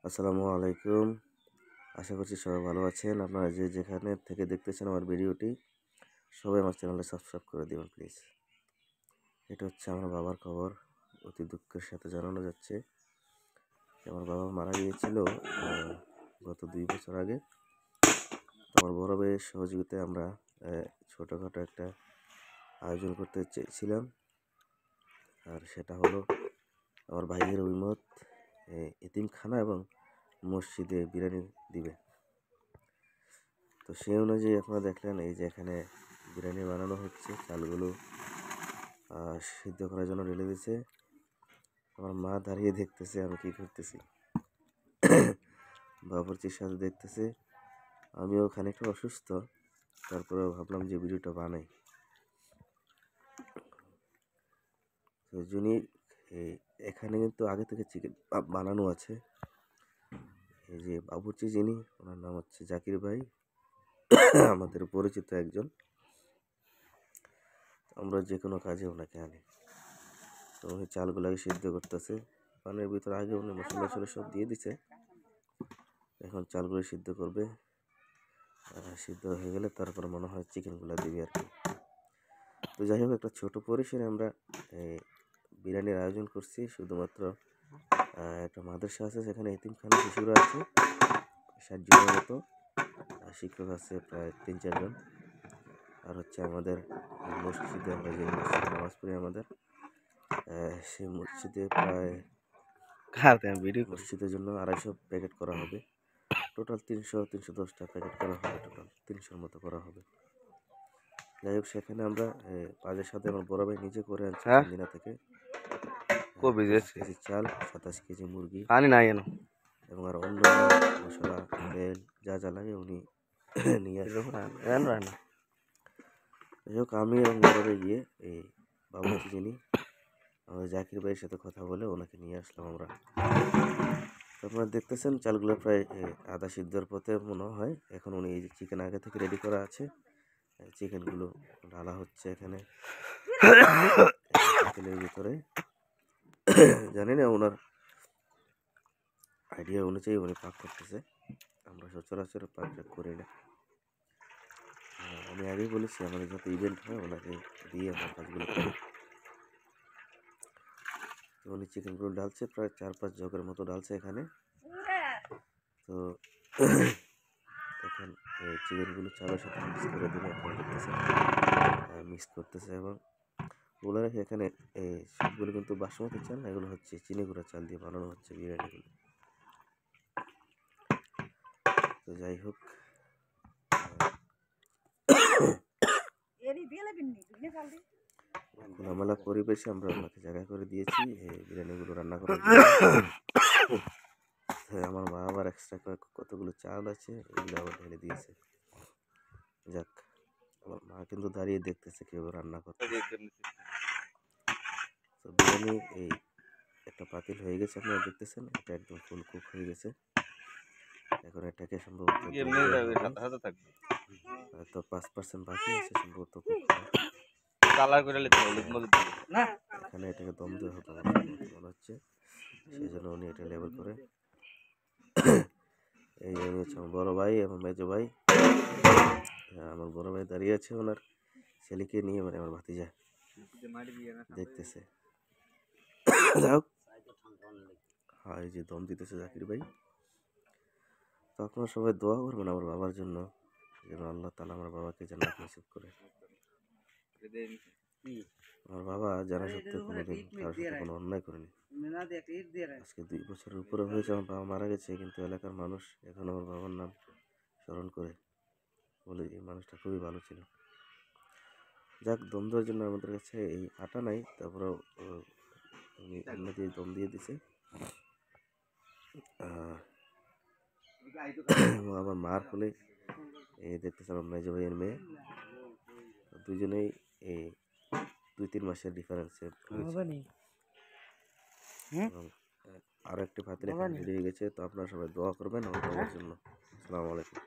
আসসালামু আলাইকুম। আশা করছি সবাই ভালো আছেন। আপনারা যে যেখানে থেকে দেখতেছেন আমার ভিডিওটি, সবাই আমার চ্যানেলটা সাবস্ক্রাইব করে দিবেন প্লিজ। এটা হচ্ছে আমার বাবার খবর। অতি দুঃখের সাথে জানানো যাচ্ছে আমার বাবা মারা গিয়েছিল গত 2 বছর আগে। আমার বড় ভাইয়ের সহযোগিতায় আমরা ছোটোখাটো একটা আয়োজন করতে চেয়েছিলাম, আর সেটা হলো আমার ভাইয়ের অভিমত এতিমখানা এবং মসজিদে বিরিয়ানি দিবে। তো সেই অনুযায়ী আপনারা দেখলেন এই যে এখানে বিরিয়ানি বানানো হচ্ছে। চালগুলো সিদ্ধ করার জন্য ঢেলে দিয়েছে। আমার মা দাঁড়িয়ে দেখতেছে আমি কি করতেছি, বাবুর্চির সাথে দেখতেছে। আমিও খানিকটা অসুস্থ, তারপরেও ভাবলাম যে ভিডিওটা বানাই। তো যিনি এখানে কিন্তু আগে থেকে চিকেন বানানো আছে। এই যে বাবুর্চি যিনি, ওনার নাম হচ্ছে জাকির ভাই, আমাদের পরিচিত একজন। আমরা যে কোনো কাজে ওনাকে আনি। তো উনি চালগুলোকে সিদ্ধ করতেছে। পানের ভিতরে আগে উনি মশলা সব দিয়ে দিছে। এখন চালগুলো সিদ্ধ করবে। সিদ্ধ হয়ে গেলে তারপর মনে হয় চিকেনগুলো দিবে আর কি। তো যাই হোক, একটা ছোট পরিসরে আমরা বিরিয়ানির আয়োজন করছি। শুধুমাত্র একটা মাদ্রাসা আছে, সেখানে এতিমখানা শিশুরা আছে 60 জনের মতো, শিক্ষক আছে প্রায় 3-4 জন। আর হচ্ছে আমাদের মসজিদে, আমরা যে মসজিদে নামাজ পড়ি আমাদের, সেই মসজিদে প্রায় মসজিদের জন্য 250 প্যাকেট করা হবে। টোটাল 310টা প্যাকেট করা হবে। টোটাল 300-র মতো করা হবে। যাই হোক, সেখানে আমরা কাজের সাথে আমার বড় ভাই নিজে করে আনছি চান্দিনা থেকে। 20 কেজি চাল, 27 কেজি মুরগি এবং আর অন্য মশলা, তেল যা যা লাগে উনি নিয়ে আসেন। যাই হোক, আমি এবং বড় ভাই গিয়ে এই বাবুর্চি যিনি, আমাদের জাকির ভাইয়ের সাথে কথা বলে ওনাকে নিয়ে আসলাম আমরা। আপনারা দেখতেছেন চালগুলো প্রায় আধা সিদ্ধর পথে মনে হয়। এখন উনি এই যে চিকেন আগে থেকে রেডি করা আছে, চিকেনগুলো ঢালা হচ্ছে এখানে তেলের ভিতরে। জানি না ওনার আইডিয়া অনুযায়ী উনি পাক করতেছে। আমরা সচরাচর পাক করি না। আমি আগেই বলেছি আমাদের যত ইভেন্ট হয় ওনাকে দিয়ে আমরা কাজগুলো করি। তো উনি চিকেনগুলো ডালছে, প্রায় 4-5 জগের মতো ডালছে এখানে। তো এখন এই চিকেনগুলো চালের সাথে মিক্স করে দিলে আপনারা দেখতেছেন মিক্স করতেছে। এবং ওগুলো এখানে এই সবগুলো কিন্তু বাসমতি চাল না, এগুলো হচ্ছে চিনি গুঁড়া চাল দিয়ে বানানো হচ্ছে বিরিয়ানিগুলো। তো যাই হোক, খোলামেলা পরিবেশে আমরা ওনাকে জায়গা করে দিয়েছি এই বিরিয়ানিগুলো রান্না করার জন্য। আমার মা আবার এক্সট্রা কতগুলো চাল আছে এগুলো আবার ঢেলে দিয়েছে। যাক, আমার মা কিন্তু দাঁড়িয়ে দেখতেছে কীভাবে রান্না করতে। তো বিরিয়ানি এই একটা পাতিল হয়ে গেছে, আপনারা দেখতেছেন এটা একদম ফুল কুক হয়ে গেছে। এখন এটাকে সম্ভবত হয়তো 5% বাকি আছে সম্ভবত কুক হওয়ার। এখানে এটাকে দম দেওয়া হতো মনে হচ্ছে, সেই জন্য উনি এটা লেবেল করে। এই উনি হচ্ছে আমার বড় ভাই এবং মেজো ভাই। আমার বড় ভাই দাঁড়িয়ে আছে ওনার ছেলেকে নিয়ে, মানে আমার ভাতিজা দেখতেছে। হ্যাঁ, এই যে দম দিতেছে জাকির ভাই। তো আপনারা সবাই দোয়া করবেন আমার বাবার জন্য, যেন আল্লাহ তাআলা আমার বাবাকে জান্নাত নসিব করে। আমার বাবা জানা সত্ত্বেও কোনোদিন কারোর সাথে কোনো অন্যায় করেনি। আজকে 2 বছরের উপরে হয়েছে আমার বাবা মারা গেছে, কিন্তু এলাকার মানুষ এখন আমার বাবার নাম স্মরণ করে, বলে এই মানুষটা খুবই ভালো ছিল। যাক, দম দেওয়ার জন্য আমাদের কাছে এই আটা নাই, তারপরেও উনি অন্য দিয়ে দম দিয়ে দিছে। আমার মার হলে দেখতেছে আমার মেজো ভাইয়ের মেয়ে, দুজনেই এই 2-3 মাসের ডিফারেন্সে এবং আরও একটি ভাতের এখানে রেডি হয়ে গেছে। তো আপনারা সবাই দোয়া করবেন আমার বাবার জন্য। আসসালামু আলাইকুম।